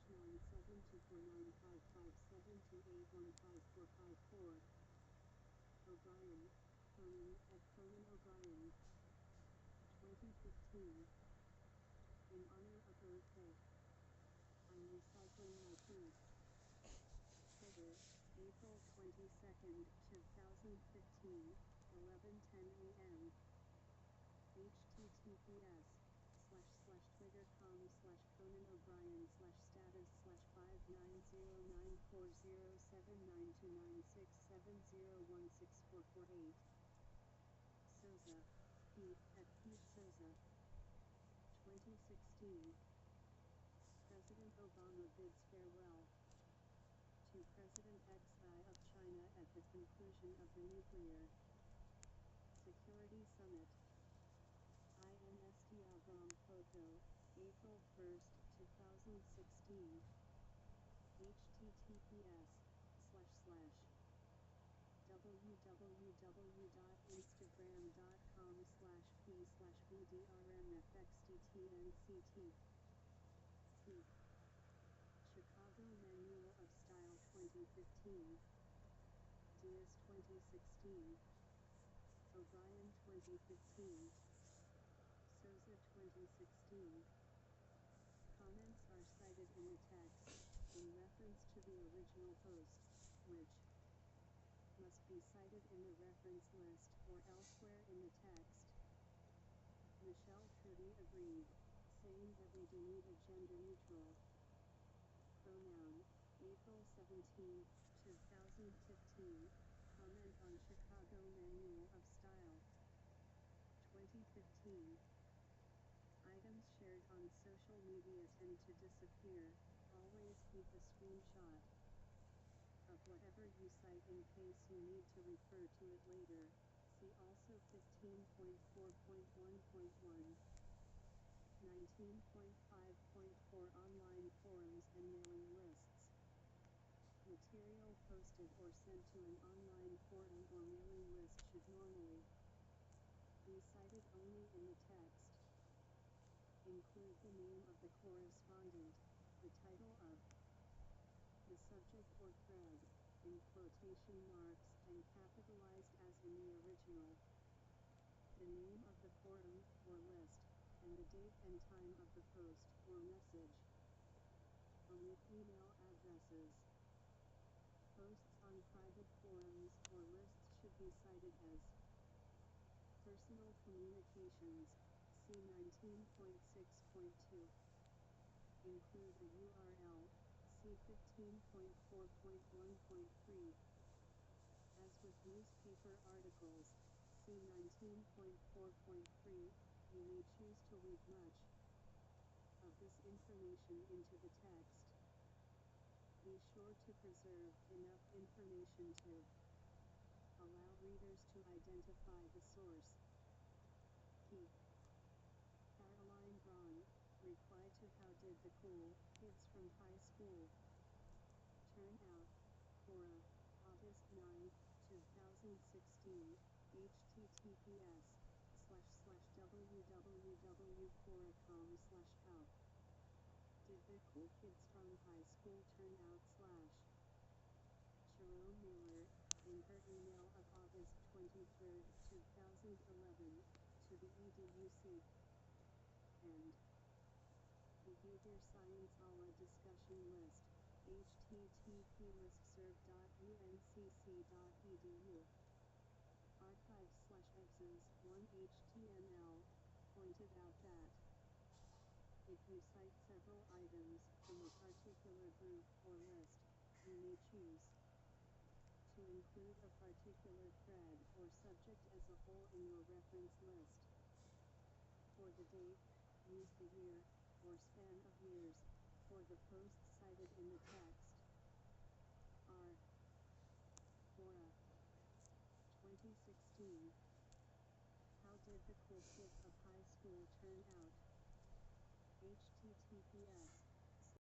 /972495572815454. O'Brien, Conan at Conan O'Brien. 2015. In honor of Earth Day, I'm recycling my piece. Twitter, April 22nd, 2015, 11:10 a.m. https://twitter.com/ConanO'Brien/status/5909407929670164448. Souza, Pete at Pete Souza. 2016. President Obama bids farewell to President Xi of China at the conclusion of the Nuclear Security Summit. Instagram photo, April 1st, 2016. https://www.instagram.com/p/vdrmfxdtnct. Chicago Manual of Style 2015. Diaz 2016. O'Brien 2015. Souza 2016. Comments are cited in the text, in reference to the original post, which must be cited in the reference list or elsewhere in the text. Michelle Trudy agreed, saying that we do need a gender-neutral pronoun. April 17, 2015. Comment on Chicago Manual of Style 2015. Items shared on social media tend to disappear. Always keep a screenshot of whatever you cite in case you need to refer to it later. See also 15.4.1.1. 19.5.4 Online forums and mailing lists. Material posted or sent to an online forum or mailing list should normally be cited only in the text. Include the name of the correspondent, the title of the subject or thread, in quotation marks and capitalized as in the original, the name of the forum or list, and the date and time of the post or message. Omit email addresses. Posts on private forums or lists should be cited as personal communications. See 19.6.2. Include a URL. See 15.4.1.3. As with newspaper articles, see 19.4.3, you may choose to leave much of this information into the text. Be sure to preserve enough information to allow readers to identify the source. Key. Caroline Braun, reply to how did the cool kids from high school turn out? Quora, August 9, 2016. https://www.quora.com/how did the cool kids from high school turn out? Sharon Miller, in her email of August 23, 2011, to the EDUC and Behavior Science ALA discussion list, http://listserv.uncc.edu. Archives/exes 1html pointed out that if you cite several items from a particular group or list, you may choose to include a particular thread or subject as a whole in your reference list. For the date, use the year, or span of years, for the post cited in the text. R. Quora. 2016. How did the cool kids of high school turn out? https://